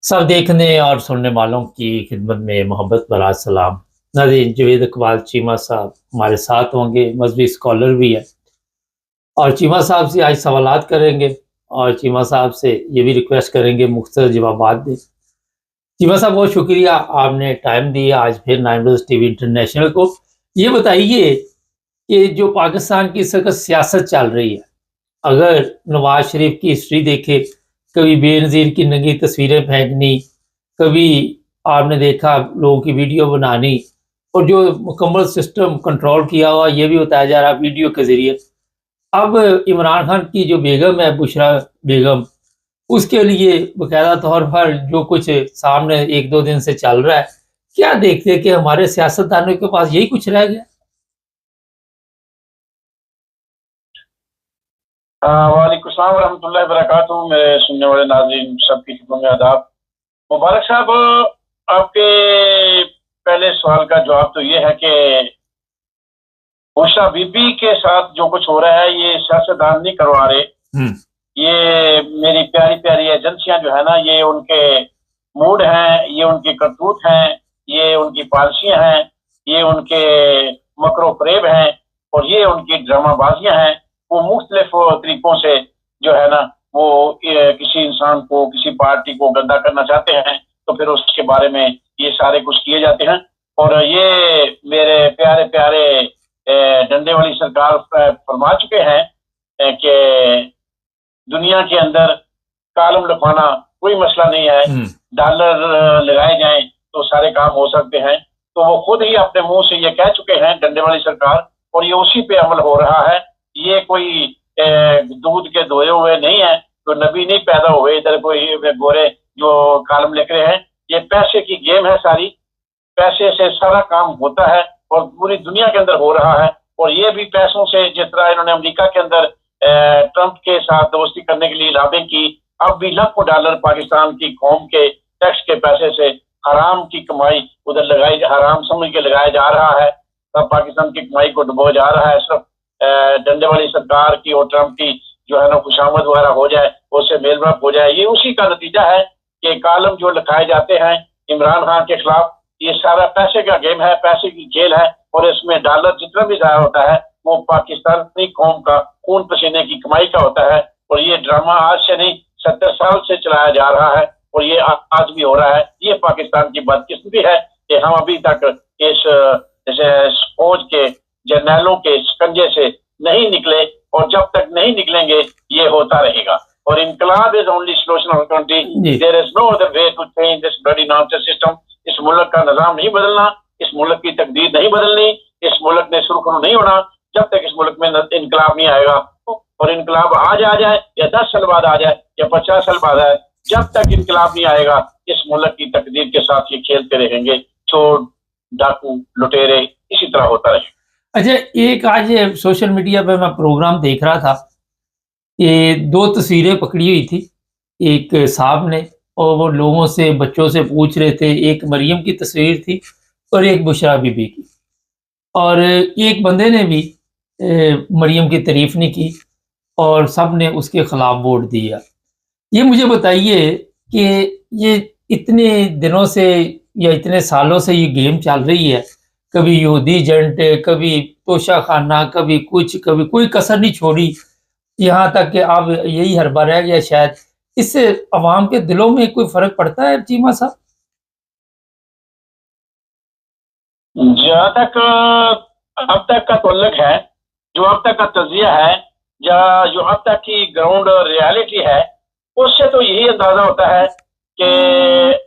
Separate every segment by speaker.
Speaker 1: सब देखने और सुनने वालों की खिदमत में मोहब्बत भरा सलाम। नाज़रीन, जावेद इकबाल चीमा साहब हमारे साथ होंगे, मज़हबी स्कॉलर भी हैं और चीमा साहब से आज सवालात करेंगे और चीमा साहब से ये भी रिक्वेस्ट करेंगे मुख्तसर जवाबात दें। चीमा साहब, बहुत शुक्रिया आपने टाइम दिया आज फिर 9 न्यूज़ टीवी इंटरनेशनल को। ये बताइए कि जो पाकिस्तान की इस वक़्त सियासत चल रही है, अगर नवाज शरीफ की हिस्ट्री देखें, कभी बेनज़ीर की नंगी तस्वीरें फेंकनी, कभी आपने देखा लोगों की वीडियो बनानी और जो मुकम्मल सिस्टम कंट्रोल किया हुआ ये भी बताया जा रहा है वीडियो के ज़रिए। अब इमरान खान की जो बेगम है बुशरा बेगम, उसके लिए बाकायदा तौर पर जो कुछ सामने 1-2 दिन से चल रहा है, क्या देखते हैं कि हमारे सियासतदानों के पास यही कुछ रह गया?
Speaker 2: वालेकुम सलाम रहमतुल्लाहि व बरकातहू। मेरे सुनने वाले नाज़रीन सबकी खिदमत में आदाब। मुबारक साहब, आपके पहले सवाल का जवाब तो ये है कि बुशरा बीबी के साथ जो कुछ हो रहा है ये सियासतदान नहीं करवा रहे। ये मेरी प्यारी प्यारी एजेंसियां जो है ना, ये उनके मूड हैं, ये उनकी करतूत हैं, ये उनकी पॉलिसियां हैं, ये उनके मकरो फरेब हैं और ये उनकी ड्रामाबाजियां हैं। वो मुख्तलिफ तरीकों से जो है ना वो किसी इंसान को, किसी पार्टी को गंदा करना चाहते हैं तो फिर उसके बारे में ये सारे कुछ किए जाते हैं। और ये मेरे प्यारे प्यारे डंडे वाली सरकार फरमा चुके हैं कि दुनिया के अंदर कालम लिखवाना कोई मसला नहीं है, डॉलर लगाए जाएं तो सारे काम हो सकते हैं। तो वो खुद ही अपने मुंह से ये कह चुके हैं डंडे वाली सरकार, और ये उसी पे अमल हो रहा है। ये कोई दूध के धोए हुए नहीं है, तो नबी नहीं पैदा हुए इधर कोई गोरे जो कालम लिख रहे हैं। ये पैसे की गेम है सारी, पैसे से सारा काम होता है और पूरी दुनिया के अंदर हो रहा है। और ये भी पैसों से, जिस तरह इन्होंने अमेरिका के अंदर ट्रंप के साथ दोस्ती करने के लिए लॉबिंग की, अब भी लाखों डॉलर पाकिस्तान की कौम के टैक्स के पैसे से हराम की कमाई उधर लगाई, हराम समझ के लगाया जा रहा है। तब पाकिस्तान की कमाई को डुबो जा रहा है। सिर्फ डंडे वाली सरकार की और ट्रंप की जो है ना खुशामद वगैरह हो जाए, उससे मेल मिलाप हो जाए। ये उसी का नतीजा है कि कालम जो लिखाए जाते हैं इमरान खान के खिलाफ, ये सारा पैसे का गेम है, पैसे की खेल है। और इसमें डॉलर जितना भी जाया होता है वो पाकिस्तानी कौम का खून पसीने की कमाई का होता है। और ये ड्रामा आज से नहीं 70 साल से चलाया जा रहा है और ये आज भी हो रहा है। ये पाकिस्तान की बदकिस्मती है कि हम अभी तक इस जैसे फौज के जर्नैलों के शिकंजे से नहीं निकले, और जब तक नहीं निकलेंगे ये होता रहेगा। और इनकलाब is only solution of country, there is no other way to change this bloody nonsense system. इस मुल्क का निजाम नहीं बदलना, इस मुल्क की तकदीर नहीं बदलनी, इस मुल्क ने सुरखरू नहीं होना जब तक इस मुल्क में इनकलाब नहीं आएगा। और इनकलाब आज आ जाए या 10 साल बाद आ जाए या 50 साल बाद आए, जब तक इनकलाब नहीं आएगा इस मुल्क की तकदीर के साथ ये खेलते रहेंगे। चोर, डाकू, लुटेरे, इसी तरह होता रहेगा।
Speaker 1: अच्छा, एक आज सोशल मीडिया पे मैं प्रोग्राम देख रहा था, ये 2 तस्वीरें पकड़ी हुई थी। एक साहब ने और वो लोगों से, बच्चों से पूछ रहे थे, एक मरियम की तस्वीर थी और एक बुशरा बीबी की। और एक बंदे ने भी मरियम की तारीफ नहीं की और सब ने उसके खिलाफ वोट दिया। ये मुझे बताइए कि ये इतने दिनों से या इतने सालों से ये गेम चल रही है, कभी यहूदी एजेंट, कभी तोशा खाना, कभी कुछ, कभी कोई कसर नहीं छोड़ी, यहाँ तक कि अब यही हरबा रह गया शायद। इससे अवाम के दिलों में कोई फर्क पड़ता है चीमा साहब?
Speaker 2: जहाँ तक अब तक का तल्लक है, जो अब तक का तजिया है, या जो अब तक की ग्राउंड रियलिटी है, उससे तो यही अंदाजा होता है कि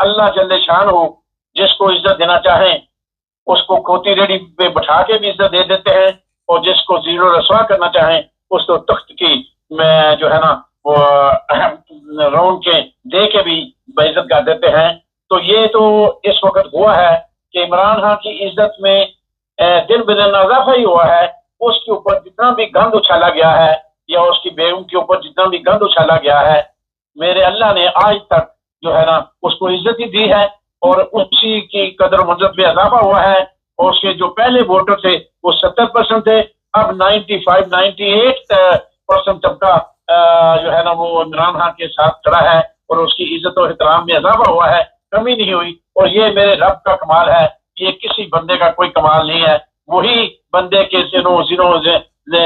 Speaker 2: अल्लाह जल्ले शान हो, जिसको इज्जत देना चाहें उसको खोती रेडी पे बैठा के भी इज्जत दे देते हैं, और जिसको जीरो रसवा करना चाहें उसको तख्त की में जो है ना वो राउंड के दे के भी बेइज्जत कर देते हैं। तो ये तो इस वक्त हुआ है कि इमरान खान की इज्जत में दिन ब दिन इजाफा ही हुआ है। उसके ऊपर जितना भी गंद उछाला गया है या उसकी बेगम के ऊपर जितना भी गंद उछाला गया है, मेरे अल्लाह ने आज तक जो है ना उसको इज्जत ही दी है और उसी की कदर मंजत में इजाफा हुआ है। और उसके जो पहले वोटर थे वो 70% थे, अब 95-98% तबका जो है ना वो इमरान खान के साथ खड़ा है। اور اس کی عزت و احترام میں اضافہ ہوا ہے، کمی نہیں ہوئی. اور یہ میرے رب کا کمال ہے، یہ کسی بندے کا کوئی کمال نہیں ہے. وہی بندے کے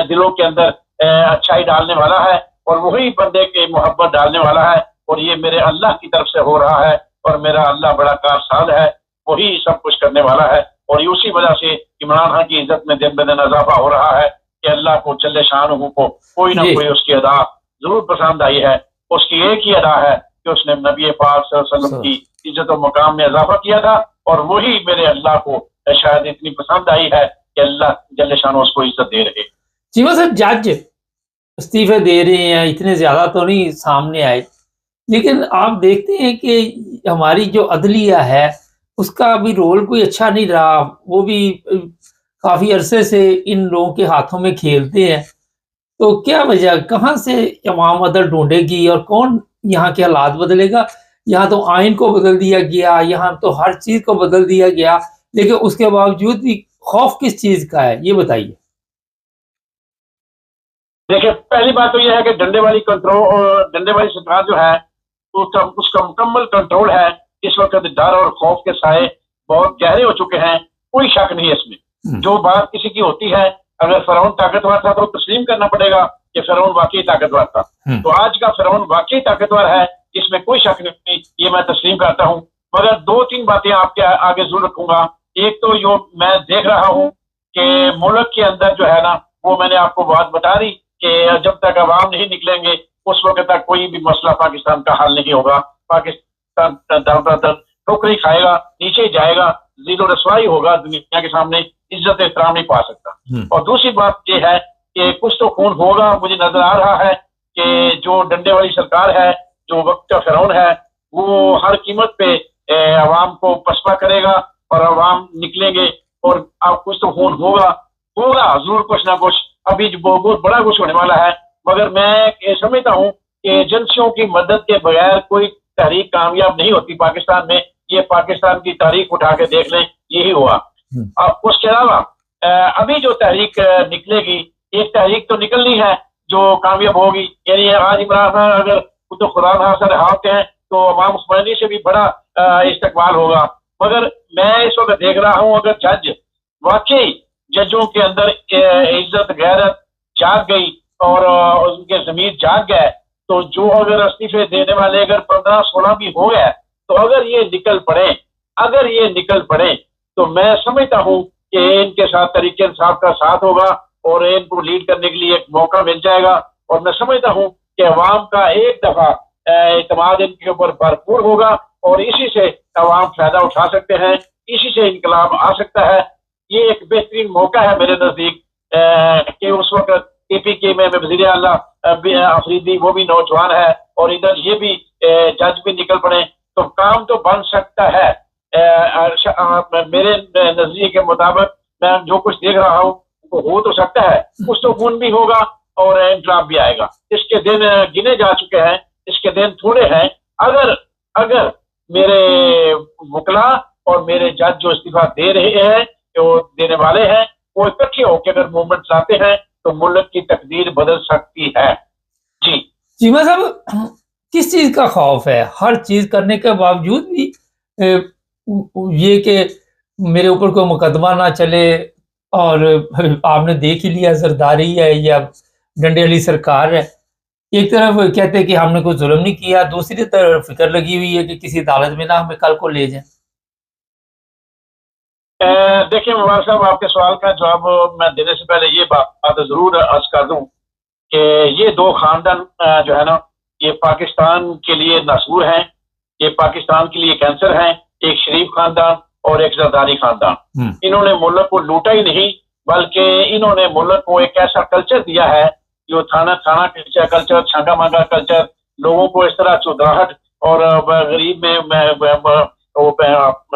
Speaker 2: دلوں کے اندر اچھائی ڈالنے والا ہے، اور وہی بندے کے محبت ڈالنے والا ہے. اور یہ میرے اللہ کی طرف سے ہو رہا ہے، اور میرا اللہ بڑا کارساز ہے، وہی سب کچھ کرنے والا ہے. اور اسی وجہ سے عمران خان کی عزت میں دن بدن اضافہ ہو رہا ہے کہ اللہ کو جل شانہ کو کوئی نہ کوئی اس کی ادا ضرور پسند آئی ہے. اس کی ایک ہی ادا ہے کہ اس نے نبی پاک صلی اللہ علیہ وسلم کی عزت و مقام میں اضافہ کیا تھا، اور وہی میرے اللہ کو شاید اتنی پسند آئی ہے کہ اللہ جل شانہ اس کو عزت دے رہے.
Speaker 1: چیمہ صاحب، جج استعفے دے رہے ہیں، اتنے زیادہ تو نہیں سامنے آئے، لیکن آپ دیکھتے ہیں کہ ہماری جو عدلیہ ہے اس کا بھی رول کوئی اچھا نہیں رہا. وہ بھی کافی عرصے سے ان لوگوں کے ہاتھوں میں کھیلتے ہیں. تو کیا وجہ، کہاں سے عوام عدل ڈھونڈے گی، اور کون یہاں کے حالات بدلے گا؟ یہاں تو آئین کو بدل دیا گیا، یہاں تو ہر چیز کو بدل دیا گیا، لیکن اس کے باوجود بھی خوف کس چیز کا ہے، یہ بتائیے.
Speaker 2: دیکھیں، پہلی بات تو یہ ہے کہ ڈنڈے والی سرکار جو ہے اس کا مکمل کنٹرول ہے. اس وقت ڈر اور خوف کے سائے بہت گہرے ہو چکے ہیں، کوئی شک نہیں ہے اس میں. جو بات کسی کی ہوتی ہے، اگر فرعون طاقتور تھا تو تسلیم کرنا پڑے گا کہ فرعون واقعی طاقتور تھا. تو آج کا فرعون واقعی طاقتور ہے، اس میں کوئی شک نہیں، یہ میں تسلیم کرتا ہوں. مگر دو تین باتیں آپ کے آگے ضرور رکھوں گا. ایک تو جو میں دیکھ رہا ہوں کہ ملک کے اندر جو ہے نا، وہ میں نے آپ کو بات بتا دی کہ جب تک عوام نہیں نکلیں گے اس وقت تک کوئی بھی مسئلہ پاکستان کا حل نہیں ہوگا. پاکستان ٹھوکری کھائے گا، نیچے جائے گا، ذل و رسوائی ہوگا، دنیا کے سامنے عزت احترام نہیں پا سکتا. اور دوسری بات یہ ہے کہ کچھ تو خون ہوگا. مجھے نظر آ رہا ہے کہ جو ڈنڈے والی سرکار ہے، جو وقت کا فرعون ہے، وہ ہر قیمت پہ عوام کو پسپا کرے گا اور عوام نکلیں گے، اور اب کچھ تو خون ہوگا ضرور، کچھ نہ کچھ. ابھی بہت بڑا کچھ ہونے والا ہے. مگر میں سمجھتا ہوں کہ ایجنسیوں کی مدد کے بغیر کوئی تحریک کامیاب نہیں ہوتی پاکستان میں. یہ پاکستان کی تاریخ اٹھا کے دیکھ لیں، یہی ہوا. اب اس کے علاوہ ابھی جو تحریک نکلے گی، ایک تحریک تو نکلنی ہے جو کامیاب ہوگی. یعنی آج عمران خان اگر تو خدا ناصر ہاتھ ہیں تو امام خمینی سے بھی بڑا استقبال ہوگا. مگر میں اس وقت دیکھ رہا ہوں، اگر جج واقعی ججوں کے اندر عزت غیرت جاگ گئی اور ان کے ضمیر جاگ گئے، تو جو اگر استعفے دینے والے اگر 15-16 بھی ہو گئے، تو اگر یہ نکل پڑے تو میں سمجھتا ہوں کہ ان کے ساتھ تحریک انصاف کا ساتھ ہوگا اور ان کو لیڈ کرنے کے لیے ایک موقع مل جائے گا. اور میں سمجھتا ہوں کہ عوام کا ایک دفعہ اعتماد ان کے اوپر بھرپور ہوگا، اور اسی سے عوام فائدہ اٹھا سکتے ہیں، اسی سے انقلاب آ سکتا ہے. یہ ایک بہترین موقع ہے میرے نزدیک کہ اس وقت اے پی کے میں وزیر اعلیٰ افریدی وہ بھی نوجوان ہے، اور ادھر یہ بھی جج بھی نکل پڑے تو کام تو بن سکتا ہے. میرے نظریے کے مطابق میں جو کچھ دیکھ رہا ہوں وہ ہو تو سکتا ہے. کچھ تو خون بھی ہوگا اور انقلاب بھی آئے گا. اس کے دن گنے جا چکے ہیں، اس کے دن تھوڑے ہیں. اگر میرے وکلا اور میرے جج جو استعفیٰ دے رہے ہیں، جو دینے والے ہیں، وہ اکٹھے ہو کے اگر موومنٹ لاتے ہیں تو ملک کی تقدیر بدل سکتی ہے. جی
Speaker 1: چیمہ صاحب، کس چیز کا خوف ہے؟ ہر چیز کرنے کے باوجود بھی یہ کہ میرے اوپر کوئی مقدمہ نہ چلے، اور آپ نے دیکھ ہی لیا زرداری ہے یا ڈنڈے والی سرکار ہے. ایک طرف کہتے ہیں کہ ہم نے کوئی ظلم نہیں کیا، دوسری طرف فکر لگی ہوئی ہے کہ کسی عدالت میں نہ ہمیں کل کو لے جائیں.
Speaker 2: دیکھیں مبارک صاحب، آپ کے سوال کا جواب میں دینے سے پہلے یہ بات ضرور عرض کر دوں کہ یہ دو خاندان جو ہے نا، یہ پاکستان کے لیے ناسور ہیں، یہ پاکستان کے لیے کینسر ہیں. ایک شریف خاندان اور ایک زرداری خاندان. انہوں نے ملک کو لوٹا ہی نہیں، بلکہ انہوں نے ملک کو ایک ایسا کلچر دیا ہے جو تھانہ کلچر، چھانگا مانگا کلچر، لوگوں کو اس طرح چودراہٹ اور غریب میں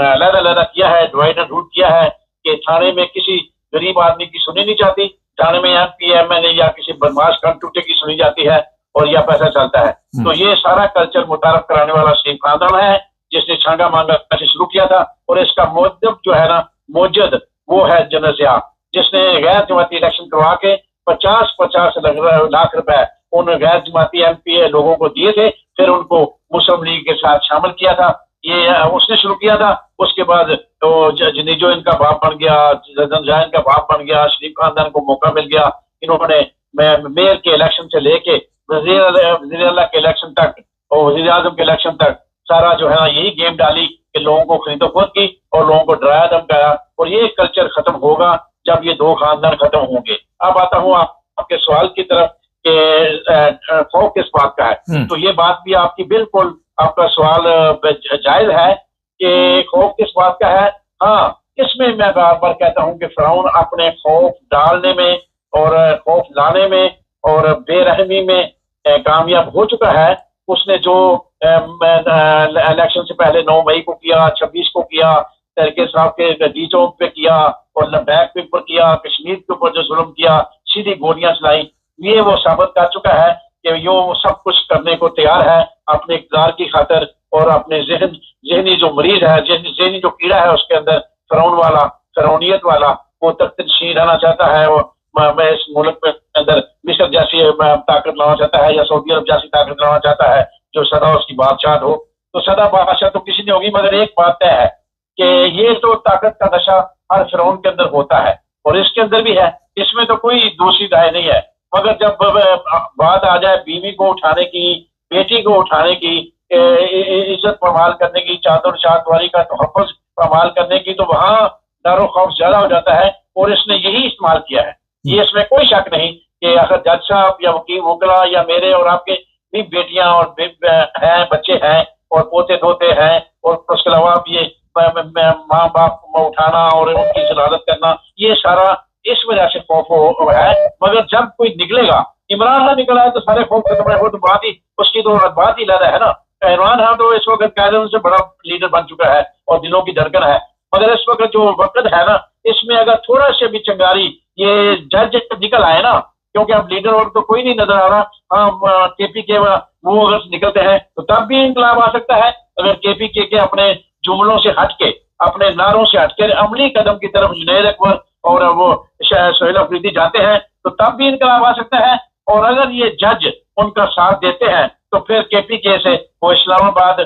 Speaker 2: علیحدہ کیا ہے، ڈیوائڈ اینڈ رول کیا ہے کہ تھانے میں کسی غریب آدمی کی سنی نہیں جاتی، تھانے میں M P M L A یا کسی بدماش کنٹوٹے کی سنی جاتی ہے اور یا پیسہ چلتا ہے. تو یہ سارا کلچر متعارف کرانے والا شریف خاندان ہے جس نے چھانگا مانگا سے شروع کیا تھا. اور اس کا موجد جو ہے نا، موجد وہ ہے جنرل ضیاء، جس نے غیر جماعتی الیکشن کروا کے 50 لاکھ روپے उन गैर जमाती MP लोगों को दिए थे, फिर उनको मुस्लिम लीग के साथ शामिल किया था। ये उसने शुरू किया था। उसके बाद तो जो इनका बाप बन गया, जंजाइन का बाप बन गया, शरीफ खानदान को मौका मिल गया। इन्होंने मेयर के इलेक्शन से लेके वज़ीर आला के इलेक्शन तक और वज़ीर आज़म के इलेक्शन तक सारा जो है ना यही गेम डाली कि लोगों को खरीदो-फरोख्त की और लोगों को डराया धमकाया। और ये कल्चर खत्म होगा जब ये दो खानदान खत्म होंगे। अब आता हूँ आपके सवाल की तरफ कि खौफ किस बात का है। तो ये बात भी आपकी बिल्कुल, आपका सवाल जायज है कि खौफ किस बात का है। हाँ, इसमें मैं बार बार कहता हूँ कि फिरौन अपने खौफ डालने में और खौफ लाने में और बेरहमी में कामयाब हो चुका है। उसने जो इलेक्शन से पहले 9 मई को किया, 26 को किया, तहरीके साहब के डीचों पे किया और लद्दाख के ऊपर किया, कश्मीर के ऊपर जो जुल्म किया, सीधी गोलियां चलाई, ये वो साबित कर चुका है कि यो सब कुछ करने को तैयार है अपने इक़्तिदार की खातिर और अपने जहनी जो मरीज है, जहनी जो कीड़ा है उसके अंदर, फिरौन वाला, फिरौनियत वाला, वो तख्त-ए-नशीन रहना चाहता है। मैं इस मुल्क के अंदर मिस्र जैसी ताकत लाना चाहता है या सऊदी अरब जैसी ताकत लाना चाहता है जो सदा उसकी बादशाह हो। तो सदा बादशाह तो किसी ने होगी, मगर एक बात तय है कि ये तो ताकत का नशा हर फिरौन के अंदर होता है और इसके अंदर भी है, इसमें तो कोई दूसरी राय नहीं है। मगर जब बात आ जाए बीवी को उठाने की, बेटी को उठाने की, इज्जत पमाल करने की, चादर चादवारी का तहफ़्फ़ुज़ पमाल करने की, तो वहाँ डर खौफ ज्यादा हो जाता है और इसने यही इस्तेमाल किया है। ये इसमें कोई शक नहीं कि अगर जज साहब या वकील वकला या मेरे और आपके भी बेटियां और हैं, बच्चे हैं और पोते धोते हैं और उसके अलावा ये माँ बाप को उठाना और उनकी जलालत करना, ये सारा इस वजह से खौफ है। मगर जब कोई निकलेगा, इमरान खान निकला है तो सारे खौफ खत्म है। वो तो बात ही, उसकी तो बात ही अलग है ना। इमरान खान तो इस वक्त कायदे से बड़ा लीडर बन चुका है और दिलों की धड़कन है। मगर इस वक्त जो वक्त है ना, इसमें अगर थोड़ा से भी चंगारी ये जज निकल आए ना, क्योंकि अब लीडर और तो कोई नहीं नजर आ रहा। हाँ, KPK के वो अगर निकलते हैं तो तब भी इंकलाब आ सकता है। अगर KPK के अपने जुमलों से हटके, अपने नारों से हटके अमली कदम की तरफ जुनैद अकबर और वो सोहेल अफरीदी जाते हैं तो तब भी इनकलाब आ सकता है। और अगर ये जज उनका साथ देते हैं तो फिर KPK से वो इस्लामाबाद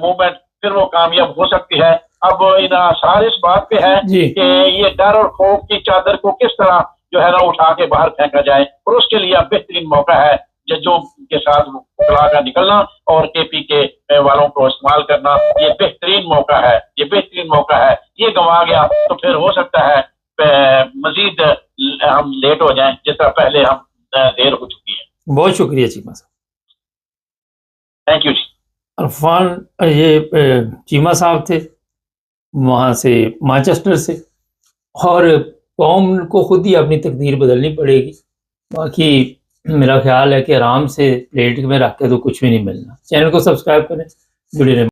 Speaker 2: मूवमेंट फिर वो कामयाब हो सकती है। अब इन आसार इस बात पे है कि ये डर और खौफ की चादर को किस तरह जो है ना उठा के बाहर फेंका जाए, और उसके लिए अब बेहतरीन मौका है जजों के साथ मुकला का निकलना और KPK वालों को इस्तेमाल करना। ये बेहतरीन मौका है, ये बेहतरीन मौका है। ये गंवा गया तो फिर हो सकता है मजीद हम लेट हो जाएं, जिस तरह पहले हम देर हो चुकी है।
Speaker 1: बहुत शुक्रिया चीमा साहब।
Speaker 2: थैंक यू जी।
Speaker 1: अरफान ये चीमा साहब थे वहाँ से, मैनचेस्टर से, और कौम को खुद ही अपनी तकदीर बदलनी पड़ेगी। बाकी मेरा ख्याल है कि आराम से प्लेट में रख के तो कुछ भी नहीं मिलना। चैनल को सब्सक्राइब करें, जुड़े रहें।